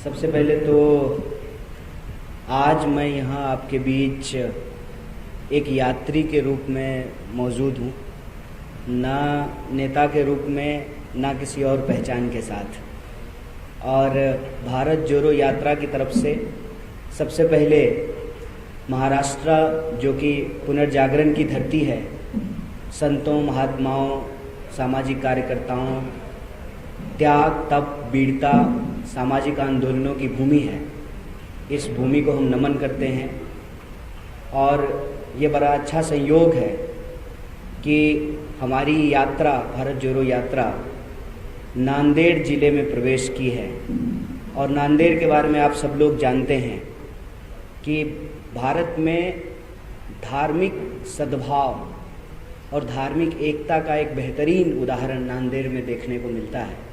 सबसे पहले तो आज मैं यहाँ आपके बीच एक यात्री के रूप में मौजूद हूँ, ना नेता के रूप में, ना किसी और पहचान के साथ। और भारत जोड़ो यात्रा की तरफ से सबसे पहले महाराष्ट्र, जो कि पुनर्जागरण की धरती है, संतों, महात्माओं, सामाजिक कार्यकर्ताओं, त्याग, तप, वीरता, सामाजिक आंदोलनों की भूमि है। इस भूमि को हम नमन करते हैं और ये बड़ा अच्छा संयोग है कि हमारी यात्रा, भारत जोड़ो यात्रा, नांदेड़ ज़िले में प्रवेश की है। और नांदेड़ के बारे में आप सब लोग जानते हैं कि भारत में धार्मिक सद्भाव और धार्मिक एकता का एक बेहतरीन उदाहरण नांदेड़ में देखने को मिलता है।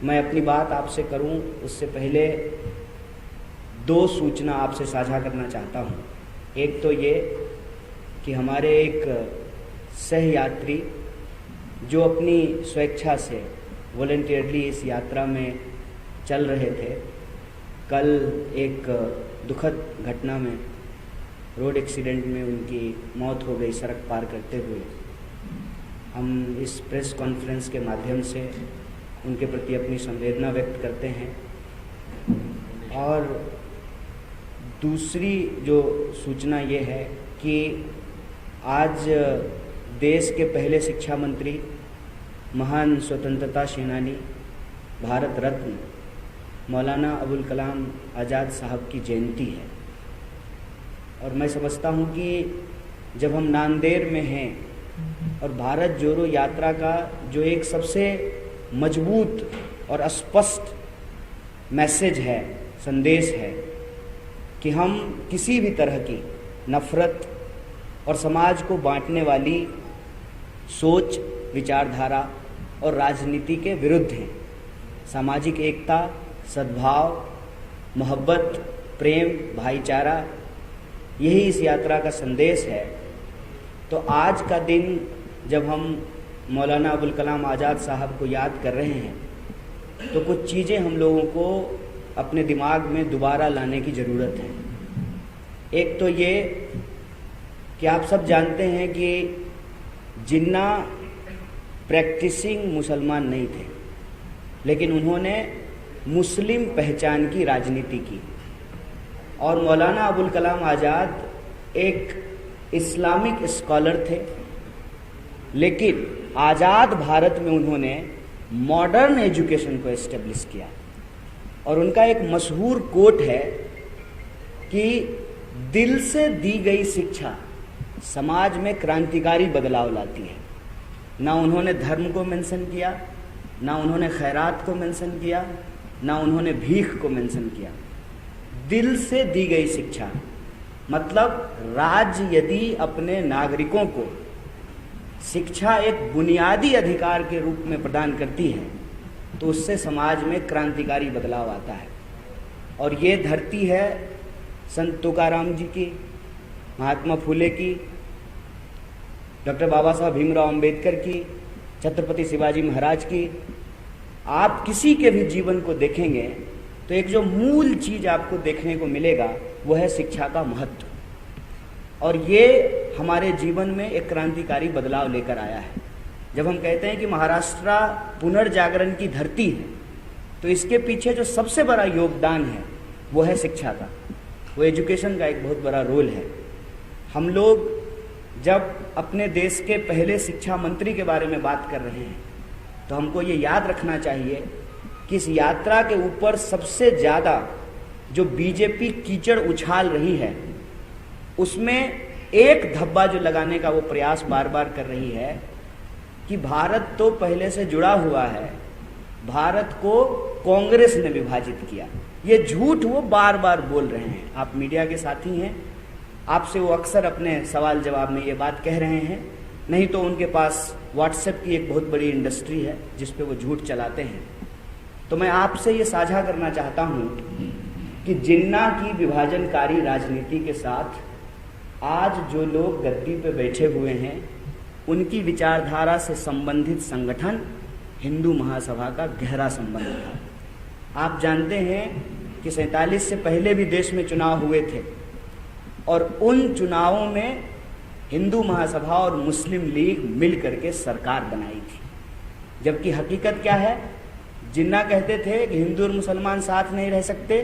मैं अपनी बात आपसे करूं उससे पहले दो सूचना आपसे साझा करना चाहता हूं। एक तो ये कि हमारे एक सहयात्री जो अपनी स्वेच्छा से वॉलंटियरली इस यात्रा में चल रहे थे, कल एक दुखद घटना में, रोड एक्सीडेंट में उनकी मौत हो गई सड़क पार करते हुए। हम इस प्रेस कॉन्फ्रेंस के माध्यम से उनके प्रति अपनी संवेदना व्यक्त करते हैं। और दूसरी जो सूचना ये है कि आज देश के पहले शिक्षा मंत्री, महान स्वतंत्रता सेनानी, भारत रत्न मौलाना अबुल कलाम आज़ाद साहब की जयंती है। और मैं समझता हूँ कि जब हम नांदेड़ में हैं और भारत जोड़ो यात्रा का जो एक सबसे मजबूत और स्पष्ट मैसेज है, संदेश है कि हम किसी भी तरह की नफ़रत और समाज को बांटने वाली सोच, विचारधारा और राजनीति के विरुद्ध हैं। सामाजिक एकता, सद्भाव, मोहब्बत, प्रेम, भाईचारा, यही इस यात्रा का संदेश है। तो आज का दिन जब हम मौलाना अबुल कलाम आज़ाद साहब को याद कर रहे हैं, तो कुछ चीज़ें हम लोगों को अपने दिमाग में दोबारा लाने की ज़रूरत है। एक तो ये कि आप सब जानते हैं कि जिन्ना प्रैक्टिसिंग मुसलमान नहीं थे, लेकिन उन्होंने मुस्लिम पहचान की राजनीति की। और मौलाना अबुल कलाम आज़ाद एक इस्लामिक स्कॉलर थे, लेकिन आज़ाद भारत में उन्होंने मॉडर्न एजुकेशन को एस्टेब्लिश किया। और उनका एक मशहूर कोट है कि दिल से दी गई शिक्षा समाज में क्रांतिकारी बदलाव लाती है। ना उन्होंने धर्म को मेंशन किया, ना उन्होंने खैरात को मेंशन किया, ना उन्होंने भीख को मेंशन किया। दिल से दी गई शिक्षा मतलब राज्य यदि अपने नागरिकों को शिक्षा एक बुनियादी अधिकार के रूप में प्रदान करती है, तो उससे समाज में क्रांतिकारी बदलाव आता है। और ये धरती है संत तुकाराम जी की, महात्मा फुले की, डॉक्टर बाबा साहब भीमराव अंबेडकर की, छत्रपति शिवाजी महाराज की। आप किसी के भी जीवन को देखेंगे तो एक जो मूल चीज़ आपको देखने को मिलेगा वो है शिक्षा का महत्व। और ये हमारे जीवन में एक क्रांतिकारी बदलाव लेकर आया है। जब हम कहते हैं कि महाराष्ट्र पुनर्जागरण की धरती है, तो इसके पीछे जो सबसे बड़ा योगदान है वो है शिक्षा का, वो एजुकेशन का एक बहुत बड़ा रोल है। हम लोग जब अपने देश के पहले शिक्षा मंत्री के बारे में बात कर रहे हैं, तो हमको ये याद रखना चाहिए कि इस यात्रा के ऊपर सबसे ज़्यादा जो बीजेपी कीचड़ उछाल रही है, उसमें एक धब्बा जो लगाने का वो प्रयास बार बार कर रही है कि भारत तो पहले से जुड़ा हुआ है, भारत को कांग्रेस ने विभाजित किया। ये झूठ वो बार बार बोल रहे हैं। आप मीडिया के साथी हैं, आपसे वो अक्सर अपने सवाल जवाब में ये बात कह रहे हैं। नहीं तो उनके पास व्हाट्सएप की एक बहुत बड़ी इंडस्ट्री है जिस पे वो झूठ चलाते हैं। तो मैं आपसे ये साझा करना चाहता हूँ कि जिन्ना की विभाजनकारी राजनीति के साथ आज जो लोग गद्दी पे बैठे हुए हैं, उनकी विचारधारा से संबंधित संगठन हिंदू महासभा का गहरा संबंध था। आप जानते हैं कि 47 से पहले भी देश में चुनाव हुए थे और उन चुनावों में हिंदू महासभा और मुस्लिम लीग मिल करके सरकार बनाई थी। जबकि हकीकत क्या है, जिन्ना कहते थे कि हिंदू और मुसलमान साथ नहीं रह सकते,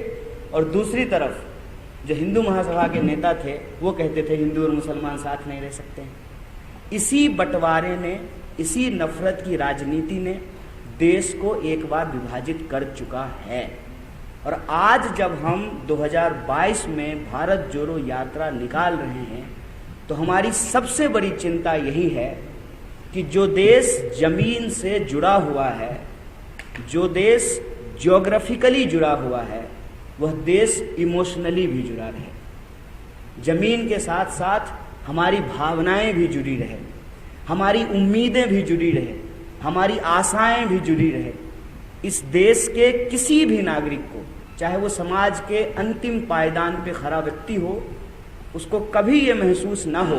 और दूसरी तरफ जो हिंदू महासभा के नेता थे वो कहते थे हिंदू और मुसलमान साथ नहीं रह सकते। इसी बंटवारे ने, इसी नफरत की राजनीति ने देश को एक बार विभाजित कर चुका है। और आज जब हम 2022 में भारत जोड़ो यात्रा निकाल रहे हैं तो हमारी सबसे बड़ी चिंता यही है कि जो देश जमीन से जुड़ा हुआ है, जो देश ज्योग्राफिकली जुड़ा हुआ है, वह देश इमोशनली भी जुड़ा रहे। जमीन के साथ साथ हमारी भावनाएं भी जुड़ी रहे, हमारी उम्मीदें भी जुड़ी रहे, हमारी आशाएं भी जुड़ी रहे। इस देश के किसी भी नागरिक को, चाहे वो समाज के अंतिम पायदान पे खड़ा व्यक्ति हो, उसको कभी ये महसूस ना हो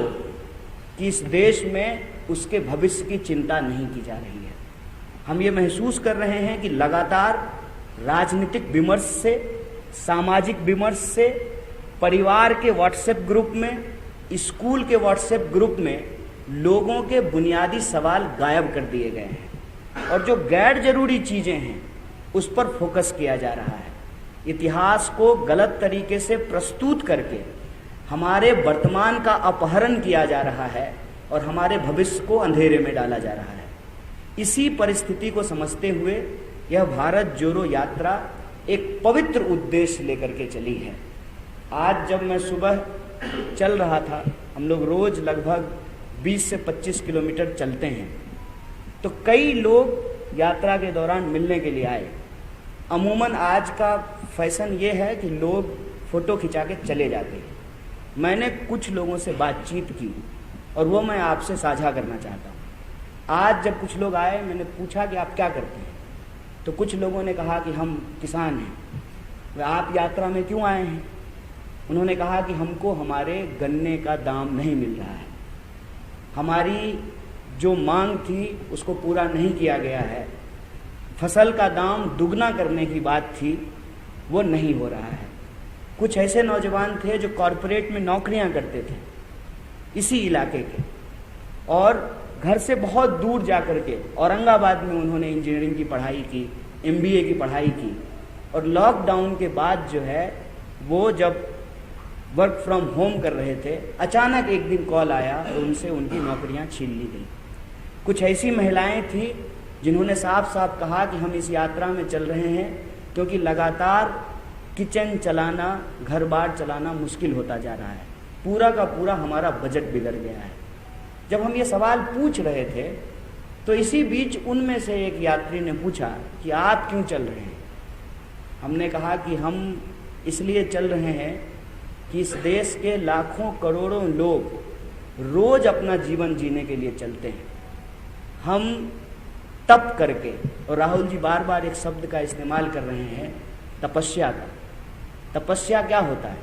कि इस देश में उसके भविष्य की चिंता नहीं की जा रही है। हम ये महसूस कर रहे हैं कि लगातार राजनीतिक विमर्श से, सामाजिक विमर्श से, परिवार के व्हाट्सएप ग्रुप में, स्कूल के व्हाट्सएप ग्रुप में लोगों के बुनियादी सवाल गायब कर दिए गए हैं और जो गैर जरूरी चीजें हैं उस पर फोकस किया जा रहा है। इतिहास को गलत तरीके से प्रस्तुत करके हमारे वर्तमान का अपहरण किया जा रहा है और हमारे भविष्य को अंधेरे में डाला जा रहा है। इसी परिस्थिति को समझते हुए यह भारत जोड़ो यात्रा एक पवित्र उद्देश्य लेकर के चली है। आज जब मैं सुबह चल रहा था, हम लोग रोज लगभग 20 से 25 किलोमीटर चलते हैं, तो कई लोग यात्रा के दौरान मिलने के लिए आए। अमूमन आज का फैशन ये है कि लोग फोटो खिंचा के चले जाते हैं। मैंने कुछ लोगों से बातचीत की और वो मैं आपसे साझा करना चाहता हूँ। आज जब कुछ लोग आए, मैंने पूछा कि आप क्या करते हैं, तो कुछ लोगों ने कहा कि हम किसान हैं। वे आप यात्रा में क्यों आए हैं? उन्होंने कहा कि हमको हमारे गन्ने का दाम नहीं मिल रहा है, हमारी जो मांग थी उसको पूरा नहीं किया गया है, फसल का दाम दुगना करने की बात थी वो नहीं हो रहा है। कुछ ऐसे नौजवान थे जो कॉरपोरेट में नौकरियां करते थे इसी इलाके के, और घर से बहुत दूर जाकर के औरंगाबाद में उन्होंने इंजीनियरिंग की पढ़ाई की, MBA की पढ़ाई की, और लॉकडाउन के बाद जो है वो जब वर्क फ्रॉम होम कर रहे थे, अचानक एक दिन कॉल आया और उनसे उनकी नौकरियां छीन ली गई। कुछ ऐसी महिलाएं थी जिन्होंने साफ साफ कहा कि हम इस यात्रा में चल रहे हैं क्योंकि लगातार किचन चलाना, घर बार चलाना मुश्किल होता जा रहा है, पूरा का पूरा हमारा बजट बिगड़ गया है। जब हम ये सवाल पूछ रहे थे तो इसी बीच उनमें से एक यात्री ने पूछा कि आप क्यों चल रहे हैं? हमने कहा कि हम इसलिए चल रहे हैं कि इस देश के लाखों करोड़ों लोग रोज अपना जीवन जीने के लिए चलते हैं। हम तप करके, और राहुल जी बार बार एक शब्द का इस्तेमाल कर रहे हैं, तपस्या का। तपस्या क्या होता है?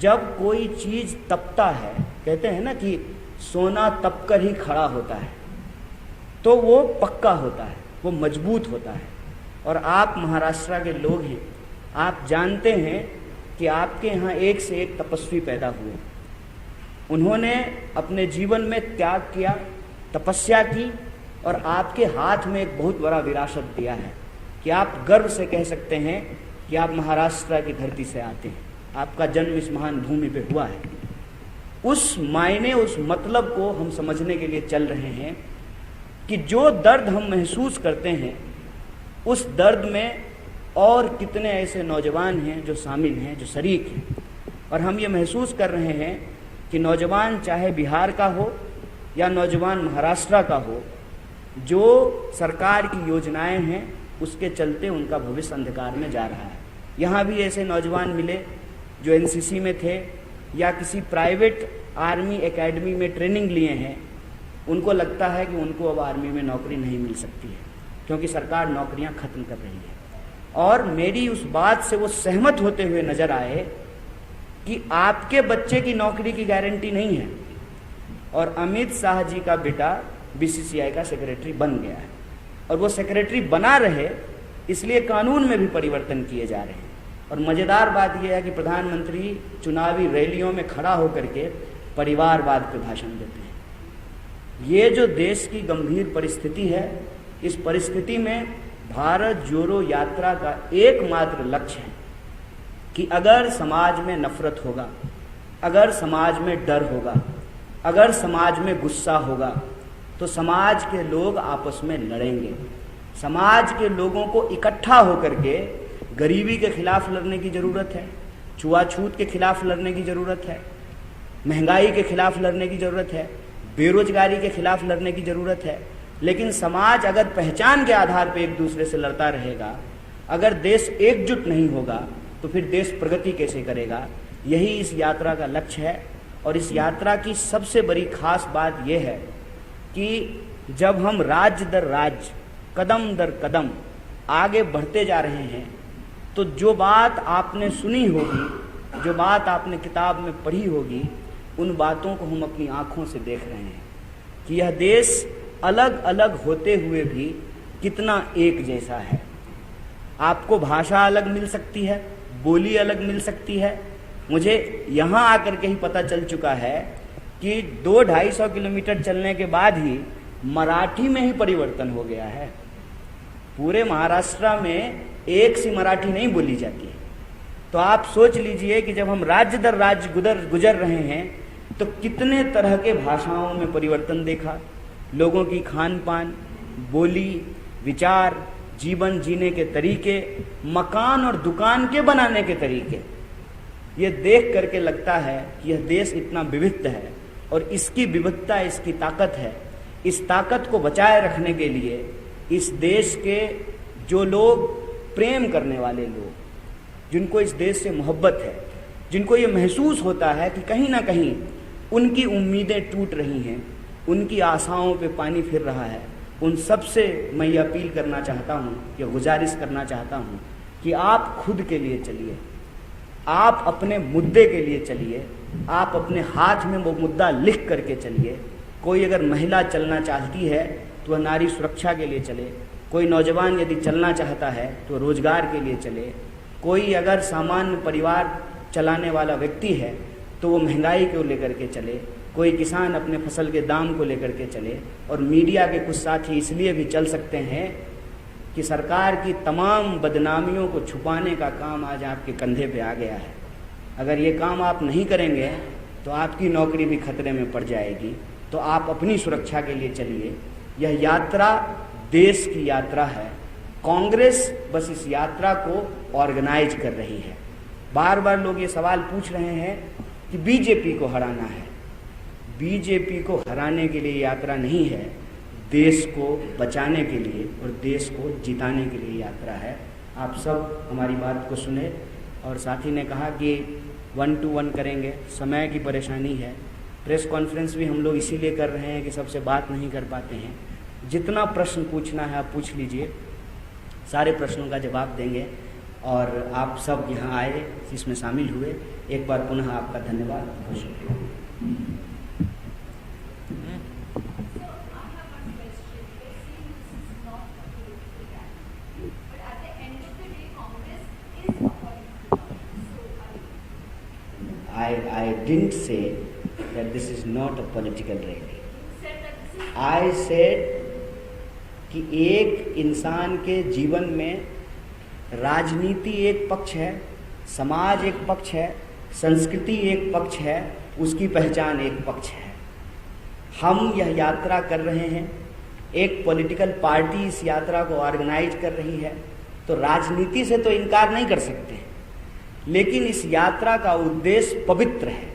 जब कोई चीज तपता है, कहते हैं ना कि सोना तप कर ही खड़ा होता है, तो वो पक्का होता है, वो मजबूत होता है। और आप महाराष्ट्र के लोग हैं, आप जानते हैं कि आपके यहाँ एक से एक तपस्वी पैदा हुए। उन्होंने अपने जीवन में त्याग किया, तपस्या की, और आपके हाथ में एक बहुत बड़ा विरासत दिया है कि आप गर्व से कह सकते हैं कि आप महाराष्ट्र की धरती से आते हैं, आपका जन्म इस महान भूमि पे हुआ है। उस मायने, उस मतलब को हम समझने के लिए चल रहे हैं कि जो दर्द हम महसूस करते हैं, उस दर्द में और कितने ऐसे नौजवान हैं जो शामिल हैं, जो शरीक हैं। और हम ये महसूस कर रहे हैं कि नौजवान चाहे बिहार का हो या नौजवान महाराष्ट्र का हो, जो सरकार की योजनाएं हैं उसके चलते उनका भविष्य अंधकार में जा रहा है। यहाँ भी ऐसे नौजवान मिले जो NCC में थे या किसी प्राइवेट आर्मी एकेडमी में ट्रेनिंग लिए हैं। उनको लगता है कि उनको अब आर्मी में नौकरी नहीं मिल सकती है क्योंकि सरकार नौकरियां खत्म कर रही है। और मेरी उस बात से वो सहमत होते हुए नजर आए कि आपके बच्चे की नौकरी की गारंटी नहीं है। और अमित शाह जी का बेटा BCCI का सेक्रेटरी बन गया है, और वो सेक्रेटरी बना रहे इसलिए कानून में भी परिवर्तन किए जा रहे हैं। और मज़ेदार बात यह है कि प्रधानमंत्री चुनावी रैलियों में खड़ा होकर के परिवारवाद पे भाषण देते हैं। ये जो देश की गंभीर परिस्थिति है, इस परिस्थिति में भारत जोड़ो यात्रा का एकमात्र लक्ष्य है कि अगर समाज में नफरत होगा, अगर समाज में डर होगा, अगर समाज में गुस्सा होगा, तो समाज के लोग आपस में लड़ेंगे। समाज के लोगों को इकट्ठा होकर के गरीबी के खिलाफ लड़ने की ज़रूरत है, छुआछूत के खिलाफ लड़ने की ज़रूरत है, महंगाई के खिलाफ लड़ने की ज़रूरत है, बेरोजगारी के खिलाफ लड़ने की ज़रूरत है। लेकिन समाज अगर पहचान के आधार पर एक दूसरे से लड़ता रहेगा, अगर देश एकजुट नहीं होगा, तो फिर देश प्रगति कैसे करेगा। यही इस यात्रा का लक्ष्य है। और इस यात्रा की सबसे बड़ी खास बात यह है कि जब हम राज्य दर राज्य, कदम दर कदम आगे बढ़ते जा रहे हैं, तो जो बात आपने सुनी होगी, जो बात आपने किताब में पढ़ी होगी, उन बातों को हम अपनी आँखों से देख रहे हैं कि यह देश अलग अलग होते हुए भी कितना एक जैसा है। आपको भाषा अलग मिल सकती है, बोली अलग मिल सकती है। मुझे यहाँ आकर के ही पता चल चुका है कि 200-250 किलोमीटर चलने के बाद ही मराठी में ही परिवर्तन हो गया है। पूरे महाराष्ट्र में एक सी मराठी नहीं बोली जाती है। तो आप सोच लीजिए कि जब हम राज्य दर राज्य गुजर रहे हैं, तो कितने तरह के भाषाओं में परिवर्तन देखा। लोगों की खान पान, बोली, विचार, जीवन जीने के तरीके, मकान और दुकान के बनाने के तरीके, ये देख करके लगता है कि यह देश इतना विविध है और इसकी विविधता इसकी ताकत है। इस ताकत को बचाए रखने के लिए इस देश के जो लोग, प्रेम करने वाले लोग, जिनको इस देश से मोहब्बत है, जिनको ये महसूस होता है कि कहीं ना कहीं उनकी उम्मीदें टूट रही हैं, उनकी आशाओं पे पानी फिर रहा है, उन सब से मैं ये अपील करना चाहता हूँ, ये गुजारिश करना चाहता हूँ कि आप खुद के लिए चलिए, आप अपने मुद्दे के लिए चलिए, आप अपने हाथ में वो मुद्दा लिख करके चलिए। कोई अगर महिला चलना चाहती है तो वह नारी सुरक्षा के लिए चले, कोई नौजवान यदि चलना चाहता है तो रोजगार के लिए चले, कोई अगर सामान्य परिवार चलाने वाला व्यक्ति है तो वो महंगाई को लेकर के चले, कोई किसान अपने फसल के दाम को लेकर के चले। और मीडिया के कुछ साथी इसलिए भी चल सकते हैं कि सरकार की तमाम बदनामियों को छुपाने का काम आज आपके कंधे पे आ गया है। अगर ये काम आप नहीं करेंगे तो आपकी नौकरी भी खतरे में पड़ जाएगी। तो आप अपनी सुरक्षा के लिए चलिए। यह यात्रा देश की यात्रा है। कांग्रेस बस इस यात्रा को ऑर्गेनाइज कर रही है। बार बार लोग ये सवाल पूछ रहे हैं कि बीजेपी को हराना है। बीजेपी को हराने के लिए यात्रा नहीं है, देश को बचाने के लिए और देश को जिताने के लिए यात्रा है। आप सब हमारी बात को सुने। और साथी ने कहा कि 1-to-1 करेंगे, समय की परेशानी है। प्रेस कॉन्फ्रेंस भी हम लोग इसीलिए कर रहे हैं कि सबसे बात नहीं कर पाते हैं। जितना प्रश्न पूछना है आप पूछ लीजिए, सारे प्रश्नों का जवाब देंगे। और आप सब यहाँ आए, इसमें शामिल हुए, एक बार पुनः आपका धन्यवाद। बहुत शुक्रिया। I didn't say that this is not a political rally. I said कि एक इंसान के जीवन में राजनीति एक पक्ष है, समाज एक पक्ष है, संस्कृति एक पक्ष है, उसकी पहचान एक पक्ष है। हम यह यात्रा कर रहे हैं, एक पॉलिटिकल पार्टी इस यात्रा को ऑर्गेनाइज कर रही है, तो राजनीति से तो इनकार नहीं कर सकते। लेकिन इस यात्रा का उद्देश्य पवित्र है।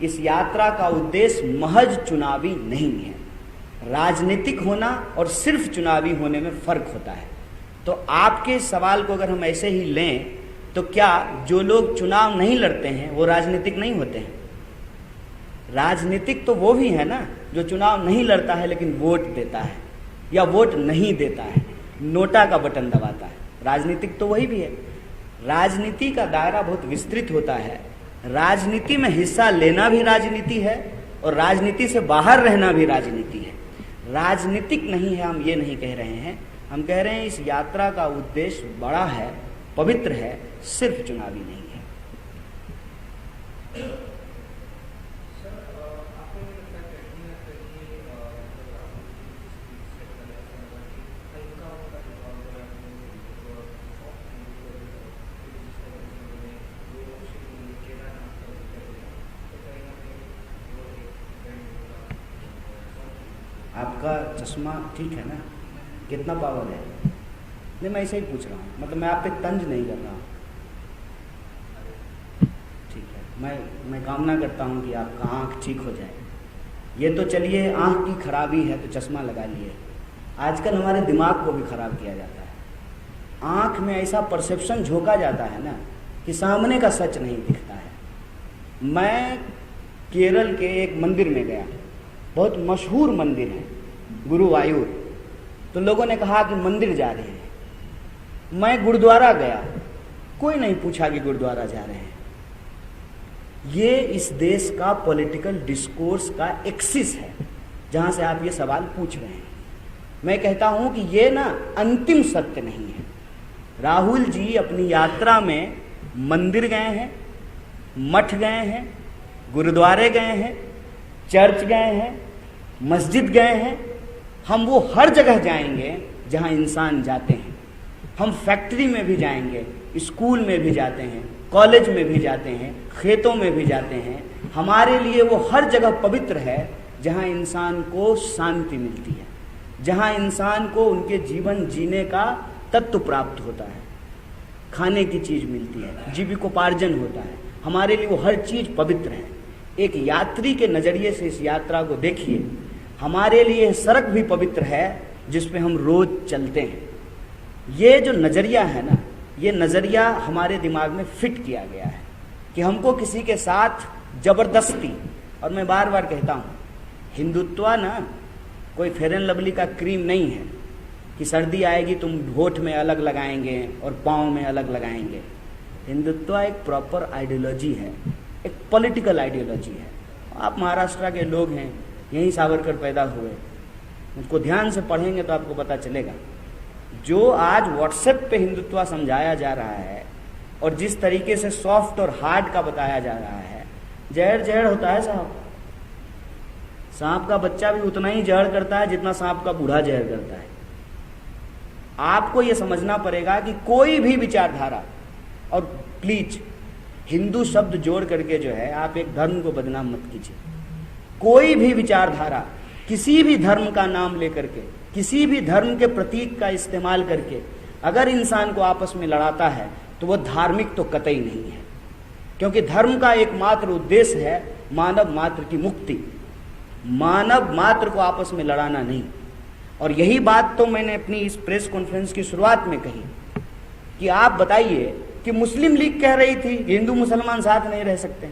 इस यात्रा का उद्देश्य महज चुनावी नहीं है। राजनीतिक होना और सिर्फ चुनावी होने में फर्क होता है। तो आपके सवाल को अगर हम ऐसे ही लें तो क्या जो लोग चुनाव नहीं लड़ते हैं वो राजनीतिक नहीं होते हैं? राजनीतिक तो वो भी है ना जो चुनाव नहीं लड़ता है लेकिन वोट देता है या वोट नहीं देता है, नोटा का बटन दबाता है। राजनीतिक तो वही भी है। राजनीति का दायरा बहुत विस्तृत होता है। राजनीति में हिस्सा लेना भी राजनीति है और राजनीति से बाहर रहना भी राजनीति है। राजनीतिक नहीं है हम ये नहीं कह रहे हैं, हम कह रहे हैं इस यात्रा का उद्देश्य बड़ा है, पवित्र है, सिर्फ चुनावी नहीं है। आपका चश्मा ठीक है ना? कितना पावर है? नहीं, मैं ऐसे ही पूछ रहा हूँ, मतलब मैं आप पे तंज नहीं कर रहा हूँ। ठीक है, मैं कामना करता हूँ कि आपका आँख ठीक हो जाए। ये तो चलिए आँख की खराबी है तो चश्मा लगा लिए, आजकल हमारे दिमाग को भी खराब किया जाता है। आँख में ऐसा परसेप्शन झोंका जाता है ना कि सामने का सच नहीं दिखता है। मैं केरल के एक मंदिर में गया, बहुत मशहूर मंदिर है गुरुवायूर, तो लोगों ने कहा कि मंदिर जा रहे हैं। मैं गुरुद्वारा गया, कोई नहीं पूछा कि गुरुद्वारा जा रहे हैं। ये इस देश का पॉलिटिकल डिस्कोर्स का एक्सिस है जहां से आप ये सवाल पूछ रहे हैं। मैं कहता हूं कि ये ना अंतिम सत्य नहीं है। राहुल जी अपनी यात्रा में मंदिर गए हैं, मठ गए हैं, गुरुद्वारे गए हैं, चर्च गए हैं, मस्जिद गए हैं। हम वो हर जगह जाएंगे जहां इंसान जाते हैं। हम फैक्ट्री में भी जाएंगे, स्कूल में भी जाते हैं, कॉलेज में भी जाते हैं, खेतों में भी जाते हैं। हमारे लिए वो हर जगह पवित्र है जहां इंसान को शांति मिलती है, जहां इंसान को उनके जीवन जीने का तत्व प्राप्त होता है, खाने की चीज मिलती है, जीविकोपार्जन होता है। हमारे लिए वो हर चीज पवित्र है। एक यात्री के नजरिए से इस यात्रा को देखिए। हमारे लिए सड़क भी पवित्र है जिस पे हम रोज चलते हैं। ये जो नजरिया है ना, ये नजरिया हमारे दिमाग में फिट किया गया है कि हमको किसी के साथ जबरदस्ती, और मैं बार बार कहता हूँ, हिंदुत्व ना कोई फेयर एंड लवली का क्रीम नहीं है कि सर्दी आएगी तुम होठ में अलग लगाएंगे और पाँव में अलग लगाएंगे। हिंदुत्व एक प्रॉपर आइडियोलॉजी है, एक पॉलिटिकल आइडियोलॉजी है। आप महाराष्ट्र के लोग हैं, यहीं सावरकर पैदा हुए, उसको ध्यान से पढ़ेंगे तो आपको पता चलेगा। जो आज व्हाट्सएप पे हिंदुत्व समझाया जा रहा है और जिस तरीके से सॉफ्ट और हार्ड का बताया जा रहा है, जहर जहर होता है साहब। सांप का बच्चा भी उतना ही जहर करता है जितना सांप का बूढ़ा जहर करता है। आपको यह समझना पड़ेगा कि कोई भी विचारधारा, और प्लीज हिंदू शब्द जोड़ करके जो है आप एक धर्म को बदनाम मत कीजिए। कोई भी विचारधारा किसी भी धर्म का नाम लेकर के, किसी भी धर्म के प्रतीक का इस्तेमाल करके अगर इंसान को आपस में लड़ाता है तो वह धार्मिक तो कतई नहीं है, क्योंकि धर्म का एकमात्र उद्देश्य है मानव मात्र की मुक्ति, मानव मात्र को आपस में लड़ाना नहीं। और यही बात तो मैंने अपनी इस प्रेस कॉन्फ्रेंस की शुरुआत में कही कि आप बताइए कि मुस्लिम लीग कह रही थी कि हिंदू मुसलमान साथ नहीं रह सकते,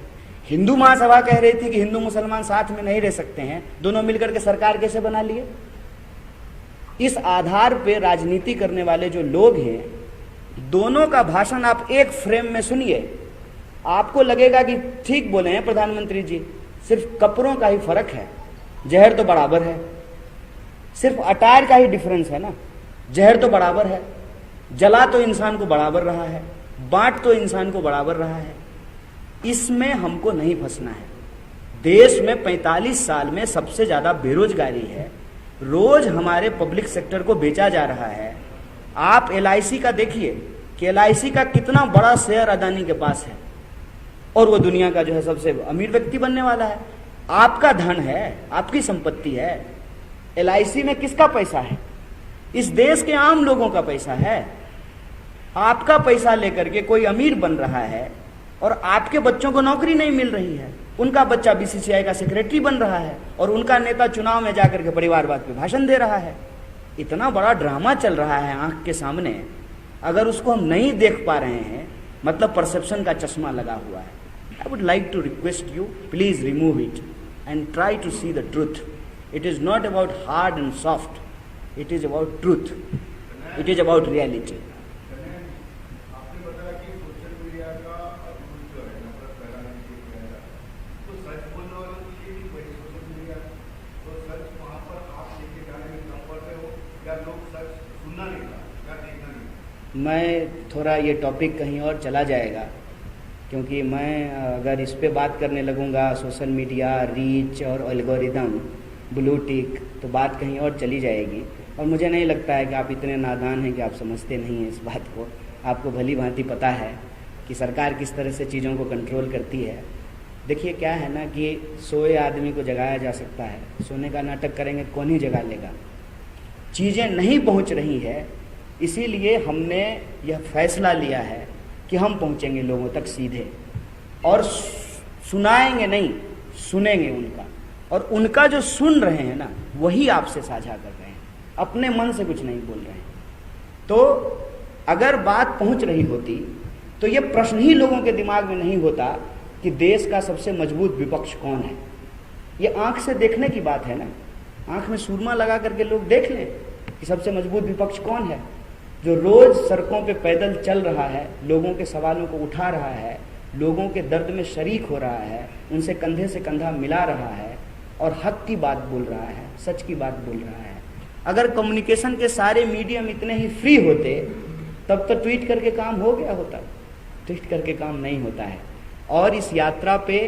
हिंदू महासभा कह रही थी कि हिंदू मुसलमान साथ में नहीं रह सकते हैं, दोनों मिलकर के सरकार कैसे बना लिए? इस आधार पे राजनीति करने वाले जो लोग हैं, दोनों का भाषण आप एक फ्रेम में सुनिए, आपको लगेगा कि ठीक बोले हैं प्रधानमंत्री जी, सिर्फ कपड़ों का ही फर्क है, जहर तो बराबर है। सिर्फ अटायर का ही डिफरेंस है ना, जहर तो बराबर है, जला तो इंसान को बराबर रहा है, बांट तो इंसान को बराबर रहा है। इसमें हमको नहीं फंसना है। देश में 45 साल में सबसे ज्यादा बेरोजगारी है, रोज हमारे पब्लिक सेक्टर को बेचा जा रहा है। आप LIC का देखिए कि LIC का कितना बड़ा शेयर अदानी के पास है और वो दुनिया का जो है सबसे अमीर व्यक्ति बनने वाला है। आपका धन है, आपकी संपत्ति है। LIC में किसका पैसा है? इस देश के आम लोगों का पैसा है। आपका पैसा लेकर के कोई अमीर बन रहा है और आपके बच्चों को नौकरी नहीं मिल रही है, उनका बच्चा BCCI का सेक्रेटरी बन रहा है और उनका नेता चुनाव में जाकर के परिवारवाद पे भाषण दे रहा है। इतना बड़ा ड्रामा चल रहा है आंख के सामने, अगर उसको हम नहीं देख पा रहे हैं मतलब परसेप्शन का चश्मा लगा हुआ है। I would like to request you, please remove it and try to see the truth. It is not about hard and soft, it is about truth, it is about reality. या लोग सच सुनना नहीं था या देखना नहीं था? मैं थोड़ा ये टॉपिक कहीं और चला जाएगा, क्योंकि मैं अगर इस पे बात करने लगूँगा सोशल मीडिया, रीच और एल्गोरिदम, ब्लू टिक, तो बात कहीं और चली जाएगी। और मुझे नहीं लगता है कि आप इतने नादान हैं कि आप समझते नहीं हैं इस बात को। आपको भली भांति पता है कि सरकार किस तरह से चीज़ों को कंट्रोल करती है। देखिए क्या है ना कि सोए आदमी को जगाया जा सकता है, सोने का नाटक करेंगे कौन ही जगा लेगा। चीज़ें नहीं पहुंच रही है, इसीलिए हमने यह फैसला लिया है कि हम पहुंचेंगे लोगों तक सीधे और सुनाएंगे नहीं, सुनेंगे उनका, और उनका जो सुन रहे हैं ना वही आपसे साझा कर रहे हैं, अपने मन से कुछ नहीं बोल रहे हैं। तो अगर बात पहुंच रही होती तो ये प्रश्न ही लोगों के दिमाग में नहीं होता कि देश का सबसे मजबूत विपक्ष कौन है। ये आंख से देखने की बात है ना, आंख में सुरमा लगा करके लोग देख लें कि सबसे मजबूत विपक्ष कौन है, जो रोज सड़कों पे पैदल चल रहा है, लोगों के सवालों को उठा रहा है, लोगों के दर्द में शरीक हो रहा है, उनसे कंधे से कंधा मिला रहा है और हक की बात बोल रहा है, सच की बात बोल रहा है। अगर कम्युनिकेशन के सारे मीडियम इतने ही फ्री होते तब तो ट्वीट करके काम हो गया होता। ट्वीट करके काम नहीं होता है। और इस यात्रा पे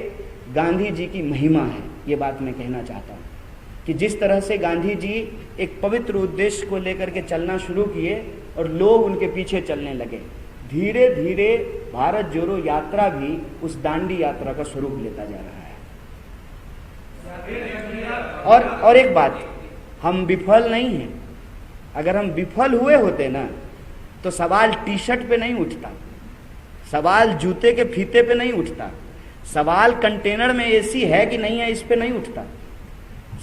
गांधी जी की महिमा है, ये बात मैं कहना चाहता हूँ कि जिस तरह से गांधी जी एक पवित्र उद्देश्य को लेकर के चलना शुरू किए और लोग उनके पीछे चलने लगे, धीरे धीरे भारत जोड़ो यात्रा भी उस दांडी यात्रा का स्वरूप लेता जा रहा है। और एक बात, हम विफल नहीं हैं। अगर हम विफल हुए होते ना तो सवाल टी शर्ट पे नहीं उठता, सवाल जूते के फीते पे नहीं उठता, सवाल कंटेनर में एसी है कि नहीं है इस पे नहीं उठता।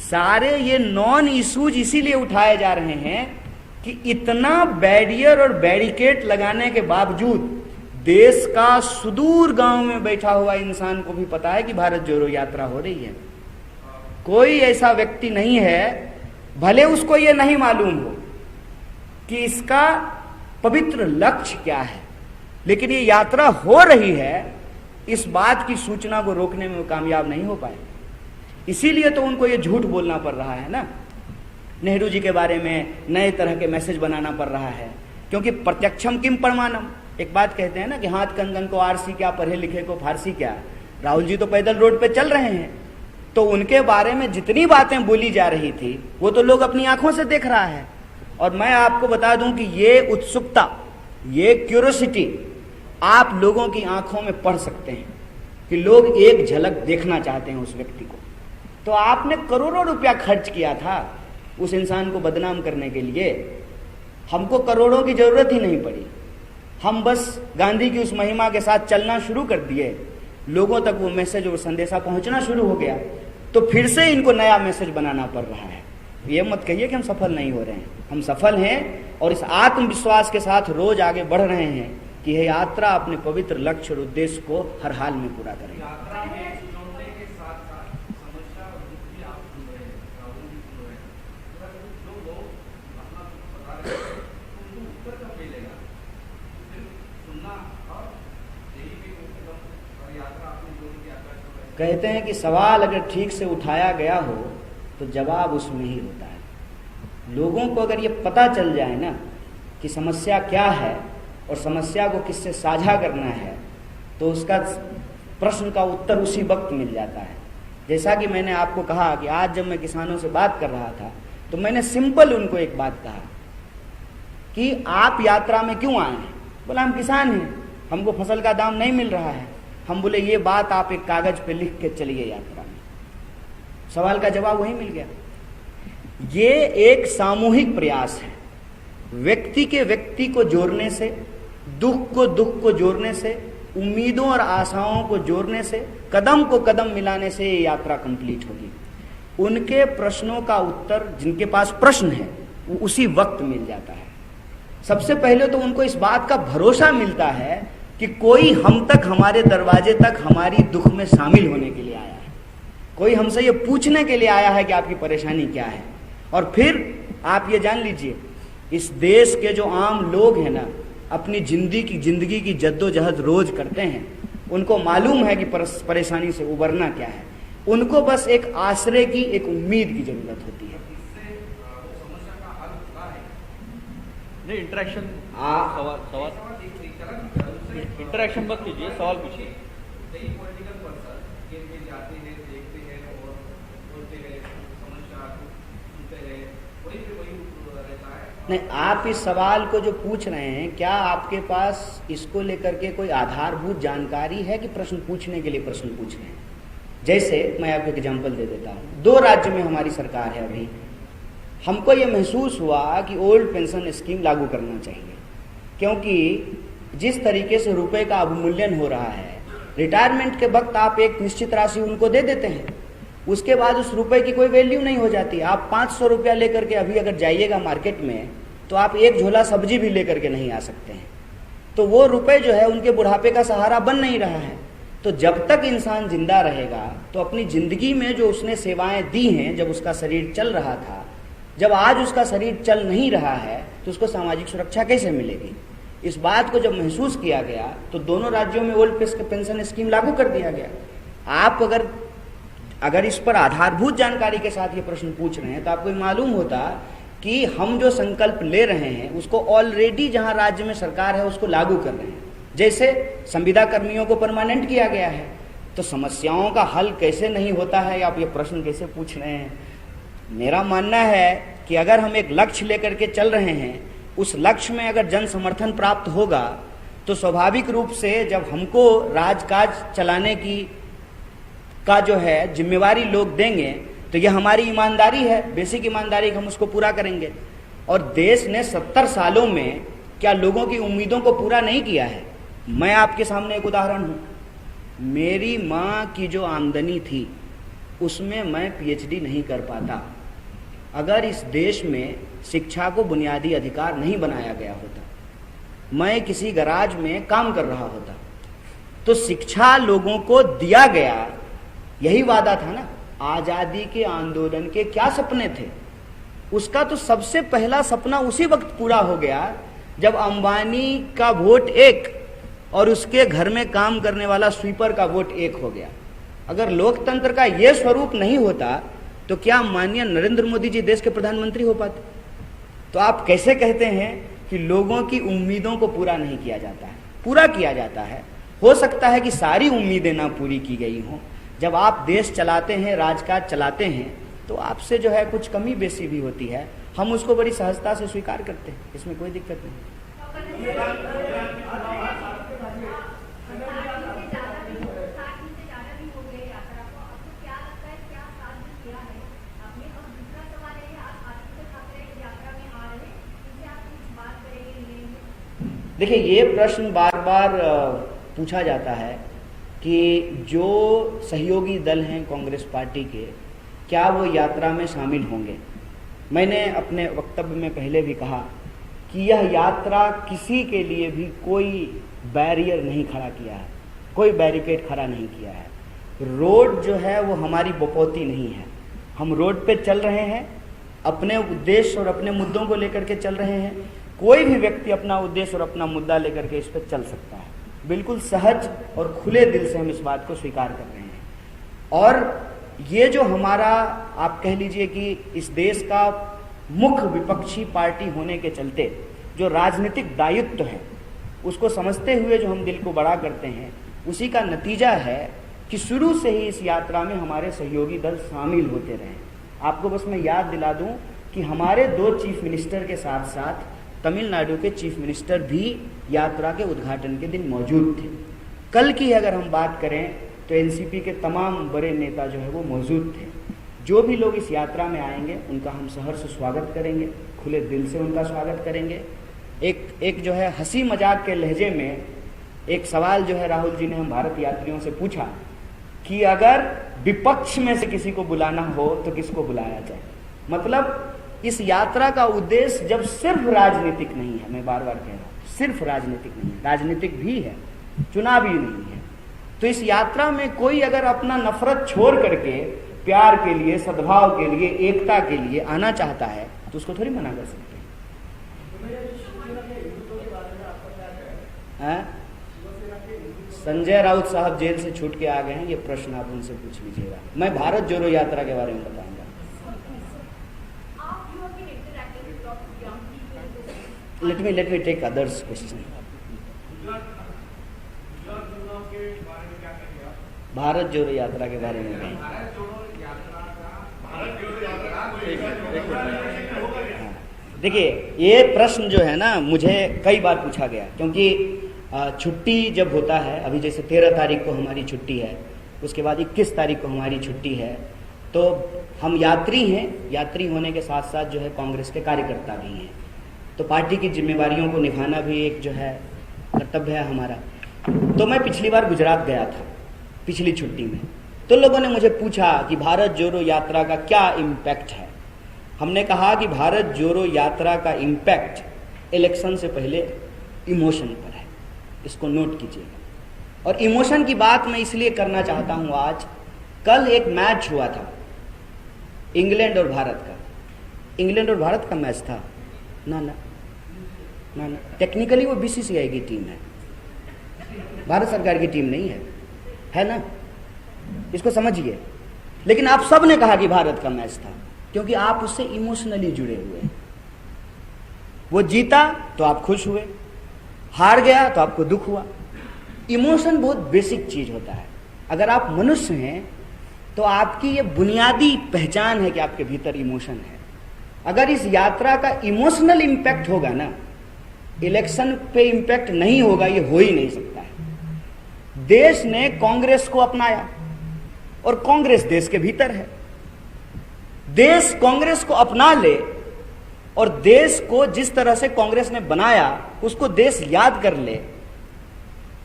सारे ये नॉन इश्यूज इसीलिए उठाए जा रहे हैं कि इतना बैरियर और बैरिकेड लगाने के बावजूद देश का सुदूर गांव में बैठा हुआ इंसान को भी पता है कि भारत जोड़ो यात्रा हो रही है। कोई ऐसा व्यक्ति नहीं है, भले उसको ये नहीं मालूम हो कि इसका पवित्र लक्ष्य क्या है, लेकिन ये यात्रा हो रही है, इस बात की सूचना को रोकने में वो कामयाब नहीं हो पाए। इसीलिए तो उनको ये झूठ बोलना पड़ रहा है ना, नेहरू जी के बारे में नए तरह के मैसेज बनाना पड़ रहा है, क्योंकि प्रत्यक्षम किम प्रमाणम। एक बात कहते हैं ना कि हाथ कंगन को आरसी क्या, पढ़े लिखे को फारसी क्या। राहुल जी तो पैदल रोड पे चल रहे हैं, तो उनके बारे में जितनी बातें बोली जा रही थी वो तो लोग अपनी आंखों से देख रहा है। और मैं आपको बता दूं कि ये उत्सुकता, ये क्यूरियोसिटी आप लोगों की आंखों में पढ़ सकते हैं कि लोग एक झलक देखना चाहते हैं उस व्यक्ति को। तो आपने करोड़ों रुपया खर्च किया था उस इंसान को बदनाम करने के लिए, हमको करोड़ों की जरूरत ही नहीं पड़ी। हम बस गांधी की उस महिमा के साथ चलना शुरू कर दिए, लोगों तक वो मैसेज और संदेशा पहुंचना शुरू हो गया, तो फिर से इनको नया मैसेज बनाना पड़ रहा है। ये मत कहिए कि हम सफल नहीं हो रहे हैं, हम सफल हैं और इस आत्मविश्वास के साथ रोज आगे बढ़ रहे हैं कि यह यात्रा अपने पवित्र लक्ष्य और उद्देश्य को हर हाल में पूरा करेगी। यात्रा में लौटने के साथ साथ समस्या और दुख भी आप सुन रहे हैं, राहुल भी सुन रहे हैं। जो लोग अपना दुख बता रहे हैं उनको उत्तर कब मिलेगा? सिर्फ सुनना और यही भी कदम और यात्रा अपनी जो भी यात्रा कर रहे हैं। कहते हैं कि सवाल अगर ठीक से उठाया गया हो तो जवाब उसमें ही होता है। लोगों को अगर ये पता चल जाए ना कि समस्या क्या है और समस्या को किससे साझा करना है, तो उसका प्रश्न का उत्तर उसी वक्त मिल जाता है। जैसा कि मैंने आपको कहा कि आज जब मैं किसानों से बात कर रहा था तो मैंने सिंपल उनको एक बात कहा कि आप यात्रा में क्यों आए हैं? बोला हम किसान हैं, हमको फसल का दाम नहीं मिल रहा है। हम बोले ये बात आप एक कागज पे लिख के चलिए यात्रा में। सवाल का जवाब वही मिल गया। ये एक सामूहिक प्रयास है, व्यक्ति के व्यक्ति को जोड़ने से, दुख को जोड़ने से, उम्मीदों और आशाओं को जोड़ने से, कदम को कदम मिलाने से ये यात्रा कंप्लीट होगी। उनके प्रश्नों का उत्तर, जिनके पास प्रश्न है, वो उसी वक्त मिल जाता है। सबसे पहले तो उनको इस बात का भरोसा मिलता है कि कोई हम तक, हमारे दरवाजे तक हमारी दुख में शामिल होने के लिए आया है, कोई हमसे ये पूछने के लिए आया है कि आपकी परेशानी क्या है। और फिर आप ये जान लीजिए, इस देश के जो आम लोग हैं ना, अपनी जिंदगी की जद्दोजहद रोज करते हैं, उनको मालूम है कि परेशानी से उबरना क्या है। उनको बस एक आश्रय की, एक उम्मीद की जरूरत होती है। इससे वो समस्या का हल होता है। नहीं इंटरेक्शन, आ- सवाल इंटरेक्शन मत कीजिए, सवाल पूछिए। कई पॉलिटिकल पर्सन केस में जाते हैं, देखते हैं और बोलते हैं, समस्या सुनते हैं, वही पे वही रहता है। नहीं, आप इस सवाल को जो पूछ रहे हैं, क्या आपके पास इसको लेकर के कोई आधारभूत जानकारी है कि प्रश्न पूछने के लिए प्रश्न पूछ रहे हैं? जैसे मैं आपको एग्जांपल दे देता हूँ, 2 राज्य में हमारी सरकार है अभी। हमको ये महसूस हुआ कि ओल्ड पेंशन स्कीम लागू करना चाहिए, क्योंकि जिस तरीके से रुपए का अवमूल्यन हो रहा है, रिटायरमेंट के वक्त आप एक निश्चित राशि उनको दे देते हैं, उसके बाद उस रुपए की कोई वैल्यू नहीं हो जाती। आप 500 रुपया लेकर के अभी अगर जाइएगा मार्केट में, तो आप एक झोला सब्जी भी लेकर के नहीं आ सकते हैं। तो वो रुपए जो है उनके बुढ़ापे का सहारा बन नहीं रहा है। तो जब तक इंसान जिंदा रहेगा, तो अपनी जिंदगी में जो उसने सेवाएं दी हैं, जब उसका शरीर चल रहा था, जब आज उसका शरीर चल नहीं रहा है, तो उसको सामाजिक सुरक्षा कैसे मिलेगी? इस बात को जब महसूस किया गया, तो दोनों राज्यों में ओल्ड पेंशन स्कीम लागू कर दिया गया। आप अगर इस पर आधारभूत जानकारी के साथ ये प्रश्न पूछ रहे हैं, तो आपको मालूम होता कि हम जो संकल्प ले रहे हैं उसको ऑलरेडी जहां राज्य में सरकार है उसको लागू कर रहे हैं। जैसे संविदा कर्मियों को परमानेंट किया गया है, तो समस्याओं का हल कैसे नहीं होता है, आप ये प्रश्न कैसे पूछ रहे हैं? मेरा मानना है कि अगर हम एक लक्ष्य लेकर के चल रहे हैं, उस लक्ष्य में अगर जन समर्थन प्राप्त होगा, तो स्वाभाविक रूप से जब हमको राजकाज चलाने का जो है जिम्मेवारी लोग देंगे, तो यह हमारी ईमानदारी है, बेसिक ईमानदारी, हम उसको पूरा करेंगे। और देश ने 70 सालों में क्या लोगों की उम्मीदों को पूरा नहीं किया है? मैं आपके सामने एक उदाहरण हूं। मेरी माँ की जो आमदनी थी, उसमें मैं पीएचडी नहीं कर पाता अगर इस देश में शिक्षा को बुनियादी अधिकार नहीं बनाया गया होता। मैं किसी गराज में काम कर रहा होता। तो शिक्षा लोगों को दिया गया, यही वादा था ना। आजादी के आंदोलन के क्या सपने थे? उसका तो सबसे पहला सपना उसी वक्त पूरा हो गया जब अंबानी का वोट 1 और उसके घर में काम करने वाला स्वीपर का वोट 1 हो गया। अगर लोकतंत्र का यह स्वरूप नहीं होता, तो क्या माननीय नरेंद्र मोदी जी देश के प्रधानमंत्री हो पाते? तो आप कैसे कहते हैं कि लोगों की उम्मीदों को पूरा नहीं किया जाता है? पूरा किया जाता है। हो सकता है कि सारी उम्मीदें ना पूरी की गई हों। जब आप देश चलाते हैं, राजकाज चलाते हैं, तो आपसे जो है कुछ कमी बेसी भी होती है। हम उसको बड़ी सहजता से स्वीकार करते हैं, इसमें कोई दिक्कत नहीं। देखिए, ये प्रश्न बार बार पूछा जाता है कि जो सहयोगी दल हैं कांग्रेस पार्टी के, क्या वो यात्रा में शामिल होंगे। मैंने अपने वक्तव्य में पहले भी कहा कि यह यात्रा किसी के लिए भी कोई बैरियर नहीं खड़ा किया है, कोई बैरिकेड खड़ा नहीं किया है। रोड जो है वो हमारी बपौती नहीं है। हम रोड पे चल रहे हैं, अपने उद्देश्य और अपने मुद्दों को लेकर के चल रहे हैं। कोई भी व्यक्ति अपना उद्देश्य और अपना मुद्दा लेकर के इस पर चल सकता है। बिल्कुल सहज और खुले दिल से हम इस बात को स्वीकार कर रहे हैं। और ये जो हमारा, आप कह लीजिए कि इस देश का मुख्य विपक्षी पार्टी होने के चलते जो राजनीतिक दायित्व है, उसको समझते हुए जो हम दिल को बड़ा करते हैं, उसी का नतीजा है कि शुरू से ही इस यात्रा में हमारे सहयोगी दल शामिल होते रहे। आपको बस मैं याद दिला दूं कि हमारे 2 चीफ मिनिस्टर के साथ साथ तमिलनाडु के चीफ मिनिस्टर भी यात्रा के उद्घाटन के दिन मौजूद थे। कल की अगर हम बात करें तो एनसीपी के तमाम बड़े नेता जो है वो मौजूद थे। जो भी लोग इस यात्रा में आएंगे उनका हम सहर्ष स्वागत करेंगे, खुले दिल से उनका स्वागत करेंगे। एक जो है हंसी मजाक के लहजे में एक सवाल जो है राहुल जी ने हम भारत यात्रियों से पूछा कि अगर विपक्ष में से किसी को बुलाना हो तो किसको बुलाया जाए। मतलब इस यात्रा का उद्देश्य जब सिर्फ राजनीतिक नहीं है, मैं बार बार कह रहा हूँ, सिर्फ राजनीतिक नहीं है, राजनीतिक भी है, चुनावी नहीं है। तो इस यात्रा में कोई अगर अपना नफरत छोड़ करके प्यार के लिए, सद्भाव के लिए, एकता के लिए आना चाहता है तो उसको थोड़ी मना कर सकते हैं। संजय राउत साहब जेल से छूट के आ गए हैं, ये प्रश्न आप उनसे पूछ लीजिएगा। मैं भारत जोड़ो यात्रा के बारे में बताऊंगा। let me take others question. Bharat जोड़ो यात्रा के बारे में कहें। भारत जोड़ो यात्रा का भारत जोड़ो यात्रा देखिए, ये प्रश्न जो है ना मुझे कई बार पूछा गया, क्योंकि छुट्टी जब होता है, अभी जैसे 13 तारीख को हमारी छुट्टी है, उसके बाद 21 तारीख को हमारी छुट्टी है, तो हम यात्री हैं, यात्री होने के साथ साथ जो है कांग्रेस के कार्यकर्ता भी हैं, तो पार्टी की जिम्मेवारियों को निभाना भी एक जो है कर्तव्य है हमारा। तो मैं पिछली बार गुजरात गया था पिछली छुट्टी में, तो लोगों ने मुझे पूछा कि भारत जोड़ो यात्रा का क्या इम्पैक्ट है। हमने कहा कि भारत जोड़ो यात्रा का इम्पैक्ट इलेक्शन से पहले इमोशन पर है, इसको नोट कीजिएगा। और इमोशन की बात मैं इसलिए करना चाहता हूं आज, कल एक मैच हुआ था इंग्लैंड और भारत का। इंग्लैंड और भारत का मैच था ना, टेक्निकली वो बीसीसीआई की टीम है, भारत सरकार की टीम नहीं है ना, इसको समझिए। लेकिन आप सब ने कहा कि भारत का मैच था, क्योंकि आप उससे इमोशनली जुड़े हुए हैं। वो जीता तो आप खुश हुए, हार गया तो आपको दुख हुआ। इमोशन बहुत बेसिक चीज होता है। अगर आप मनुष्य हैं तो आपकी ये बुनियादी पहचान है कि आपके भीतर इमोशन है। अगर इस यात्रा का इमोशनल इंपैक्ट होगा ना, इलेक्शन पे इंपैक्ट नहीं होगा, ये हो ही नहीं सकता है। देश ने कांग्रेस को अपनाया और कांग्रेस देश के भीतर है। देश कांग्रेस को अपना ले और देश को जिस तरह से कांग्रेस ने बनाया उसको देश याद कर ले,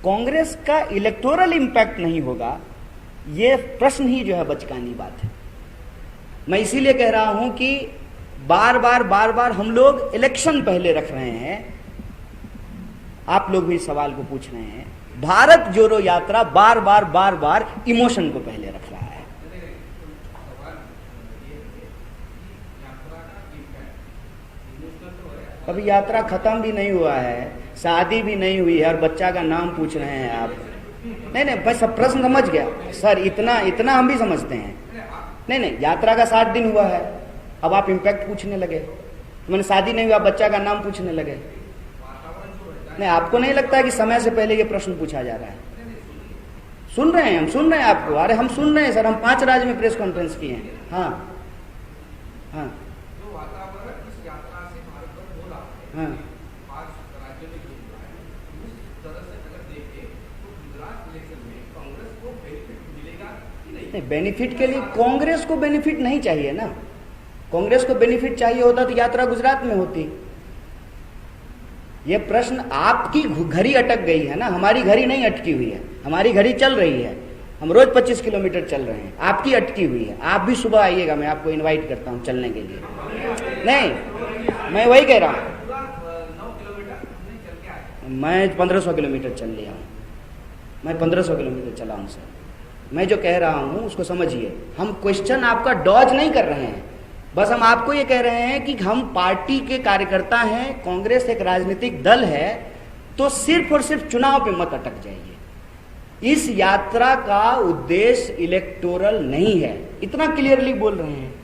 कांग्रेस का इलेक्टोरल इंपैक्ट नहीं होगा, यह प्रश्न ही जो है बचकानी बात है। मैं इसीलिए कह रहा हूं कि बार बार हम लोग इलेक्शन पहले रख रहे हैं। आप लोग भी इस सवाल को पूछ रहे हैं। भारत जोड़ो यात्रा बार बार इमोशन को पहले रख रहा है। अभी यात्रा खत्म भी नहीं हुआ है, शादी भी नहीं हुई है और बच्चा का नाम पूछ रहे हैं आप। नहीं, बस प्रश्न समझ गया सर, इतना हम भी समझते हैं। नहीं, यात्रा का 7 दिन हुआ है, अब आप इम्पैक्ट पूछने लगे। मैंने शादी नहीं हुआ, बच्चा का नाम पूछने लगे। नहीं, आपको नहीं लगता कि समय से पहले ये प्रश्न पूछा जा रहा है? सुन रहे हैं, हम सुन रहे हैं आपको। अरे हम सुन रहे हैं सर, हम 5 राज्य में प्रेस कॉन्फ्रेंस किए हैं। हाँ, जो वातावरण इस यात्रा से भारत पर हो रहा है, हाँ, 5 राज्यों में जो हुआ है, उस तरह से अगर देखें तो गुजरात इलेक्शन में कांग्रेस को बेनिफिट मिलेगा कि नहीं? बेनिफिट के लिए कांग्रेस को बेनिफिट नहीं चाहिए ना। कांग्रेस को बेनिफिट चाहिए होता तो यात्रा गुजरात में होती। यह प्रश्न, आपकी घड़ी अटक गई है ना, हमारी घड़ी नहीं अटकी हुई है, हमारी घड़ी चल रही है। हम रोज 25 किलोमीटर चल रहे हैं, आपकी अटकी हुई है। आप भी सुबह आइएगा, मैं आपको इनवाइट करता हूं चलने के लिए। नहीं, मैं वही कह रहा हूं, 9 किलोमीटर नहीं चल के आए। मैं 1500 किलोमीटर चल लिया हूं, मैं 1500 किलोमीटर चला हूं सर। मैं जो कह रहा हूं उसको समझिए। हम क्वेश्चन आपका डॉज नहीं कर रहे हैं, बस हम आपको ये कह रहे हैं कि हम पार्टी के कार्यकर्ता हैं, कांग्रेस एक राजनीतिक दल है, तो सिर्फ और सिर्फ चुनाव पे मत अटक जाइए। इस यात्रा का उद्देश्य इलेक्टोरल नहीं है, इतना क्लियरली बोल रहे हैं।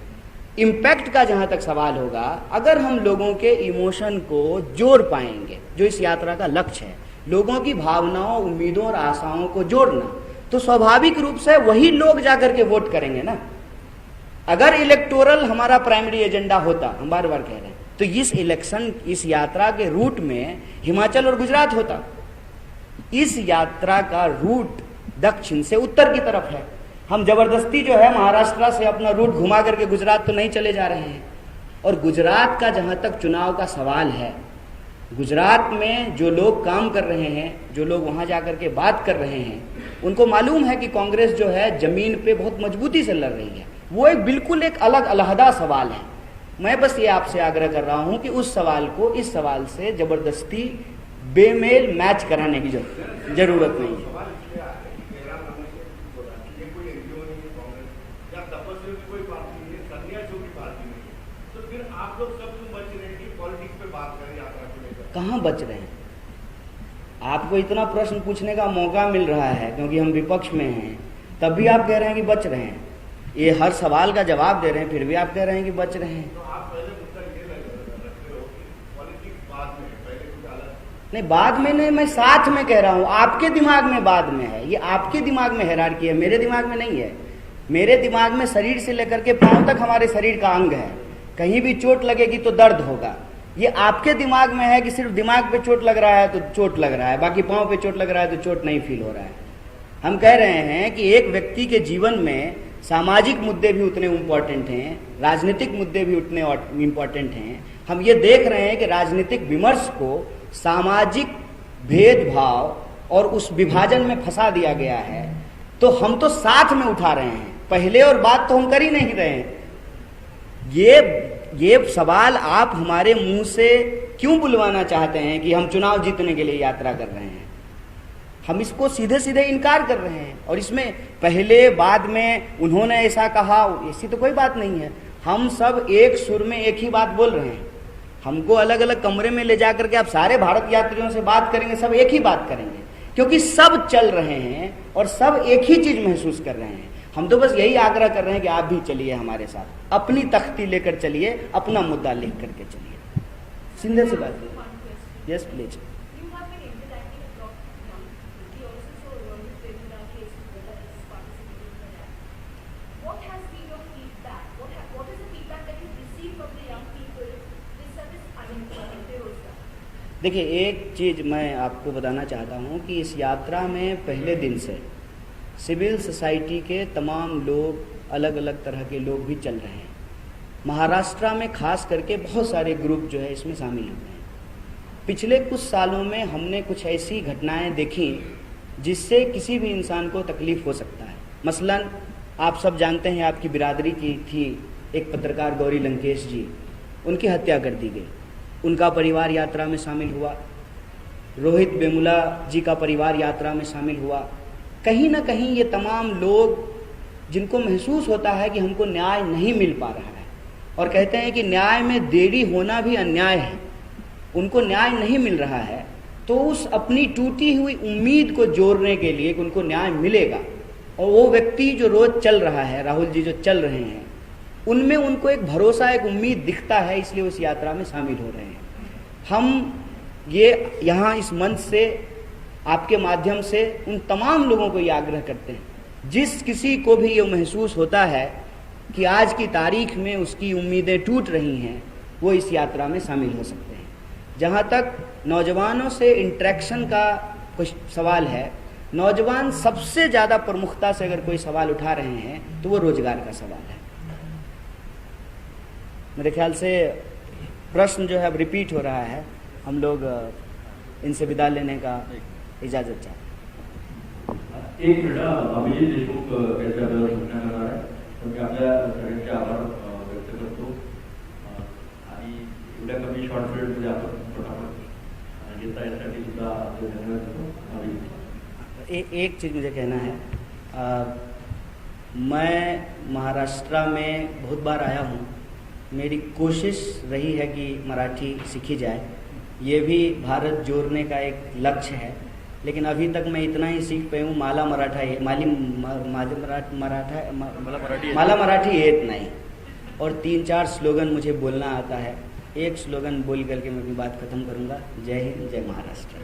इम्पैक्ट का जहां तक सवाल होगा, अगर हम लोगों के इमोशन को जोड़ पाएंगे, जो इस यात्रा का लक्ष्य है, लोगों की भावनाओं, उम्मीदों और आशाओं को जोड़ना, तो स्वाभाविक रूप से वही लोग जाकर के वोट करेंगे ना। अगर इलेक्टोरल हमारा प्राइमरी एजेंडा होता, हम बार बार कह रहे हैं, तो इस यात्रा के रूट में हिमाचल और गुजरात होता। इस यात्रा का रूट दक्षिण से उत्तर की तरफ है। हम जबरदस्ती जो है महाराष्ट्र से अपना रूट घुमा करके गुजरात तो नहीं चले जा रहे हैं। और गुजरात का जहां तक चुनाव का सवाल है, गुजरात में जो लोग काम कर रहे हैं, जो लोग वहां जाकर के बात कर रहे हैं, उनको मालूम है कि कांग्रेस जो है जमीन पे बहुत मजबूती से लड़ रही है। वो एक बिल्कुल एक अलग अलहदा सवाल है। मैं बस ये आपसे आग्रह कर रहा हूं कि उस सवाल को इस सवाल से जबरदस्ती बेमेल मैच कराने की जरूरत नहीं है। कहाँ बच रहे हैं? आपको इतना प्रश्न पूछने का मौका मिल रहा है क्योंकि हम विपक्ष में हैं, तब भी आप कह रहे हैं कि बच रहे हैं। ये हर सवाल का जवाब दे रहे हैं, फिर भी आप कह रहे हैं कि बच रहे हैं। तो आप पहले उत्तर ये रखते हो कि पॉलिटिक्स बाद में, नहीं, बाद में नहीं, मैं साथ में कह रहा हूं, आपके दिमाग में बाद में है, ये आपके दिमाग में हायरार्की है, मेरे दिमाग में नहीं है। मेरे दिमाग में शरीर से लेकर के पांव तक हमारे शरीर का अंग है, कहीं भी चोट लगेगी तो दर्द होगा। ये आपके दिमाग में है कि सिर्फ दिमाग पे चोट लग रहा है तो चोट लग रहा है, बाकी पांव पे चोट लग रहा है तो चोट नहीं फील हो रहा है। हम कह रहे हैं कि एक व्यक्ति के जीवन में सामाजिक मुद्दे भी उतने इम्पोर्टेंट हैं, राजनीतिक मुद्दे भी उतने इम्पोर्टेंट हैं। हम ये देख रहे हैं कि राजनीतिक विमर्श को सामाजिक भेदभाव और उस विभाजन में फंसा दिया गया है, तो हम तो साथ में उठा रहे हैं, पहले और बाद तो हम कर ही नहीं रहे हैं। ये सवाल आप हमारे मुंह से क्यों बुलवाना चाहते हैं कि हम चुनाव जीतने के लिए यात्रा कर रहे हैं? हम इसको सीधे सीधे इनकार कर रहे हैं, और इसमें पहले बाद में उन्होंने ऐसा कहा, ऐसी तो कोई बात नहीं है। हम सब एक सुर में एक ही बात बोल रहे हैं। हमको अलग अलग कमरे में ले जाकर के आप सारे भारत यात्रियों से बात करेंगे, सब एक ही बात करेंगे, क्योंकि सब चल रहे हैं और सब एक ही चीज महसूस कर रहे हैं। हम तो बस यही आग्रह कर रहे हैं कि आप भी चलिए हमारे साथ, अपनी तख्ती लेकर चलिए, अपना मुद्दा लिख करके चलिए। सिंधे से बात है। Yes please. देखिए, एक चीज मैं आपको बताना चाहता हूँ कि इस यात्रा में पहले दिन से सिविल सोसाइटी के तमाम लोग, अलग अलग तरह के लोग भी चल रहे हैं। महाराष्ट्र में खास करके बहुत सारे ग्रुप जो है इसमें शामिल हुए हैं। पिछले कुछ सालों में हमने कुछ ऐसी घटनाएं देखी जिससे किसी भी इंसान को तकलीफ हो सकता है। मसलन आप सब जानते हैं, आपकी बिरादरी की थी एक पत्रकार गौरी लंकेश जी, उनकी हत्या कर दी गई, उनका परिवार यात्रा में शामिल हुआ। रोहित वेमुला जी का परिवार यात्रा में शामिल हुआ। कहीं ना कहीं ये तमाम लोग जिनको महसूस होता है कि हमको न्याय नहीं मिल पा रहा है और कहते हैं कि न्याय में देरी होना भी अन्याय है, उनको न्याय नहीं मिल रहा है, तो उस अपनी टूटी हुई उम्मीद को जोड़ने के लिए कि उनको न्याय मिलेगा, और वो व्यक्ति जो रोज चल रहा है, राहुल जी जो चल रहे हैं, उनमें उनको एक भरोसा, एक उम्मीद दिखता है, इसलिए उस यात्रा में शामिल हो रहे हैं। हम ये यहाँ इस मंच से, आपके माध्यम से उन तमाम लोगों को ये आग्रह करते हैं, जिस किसी को भी ये महसूस होता है कि आज की तारीख में उसकी उम्मीदें टूट रही हैं, वो इस यात्रा में शामिल हो सकते हैं। जहाँ तक नौजवानों से इंटरेक्शन का कुछ सवाल है, नौजवान सबसे ज़्यादा प्रमुखता से अगर कोई सवाल उठा रहे हैं तो वो रोजगार का सवाल है। मेरे ख्याल से प्रश्न जो है अब रिपीट हो रहा है, हम लोग इनसे विदा लेने का इजाज़त चाहते। एक मिनिट, अभिजित देशमुख याच्या सूचना करणार आहे, तर मी आपल्या सगळ्यांचे आभार व्यक्त करतो आणि एवढ्या कमी शॉर्ट पिरियडमध्ये आपण फटाफट घेता यासाठी सुद्धा आपले धन्यवाद देतो। एक चीज़ मुझे कहना है, मैं महाराष्ट्र में बहुत बार आया हूँ, मेरी कोशिश रही है कि मराठी सीखी जाए, ये भी भारत जोड़ने का एक लक्ष्य है, लेकिन अभी तक मैं इतना ही सीख पाई हूँ, माला मराठी येत नहीं, और 3-4 स्लोगन मुझे बोलना आता है। एक स्लोगन बोल करके मैं अपनी बात खत्म करूँगा। जय हिंद, जय महाराष्ट्र।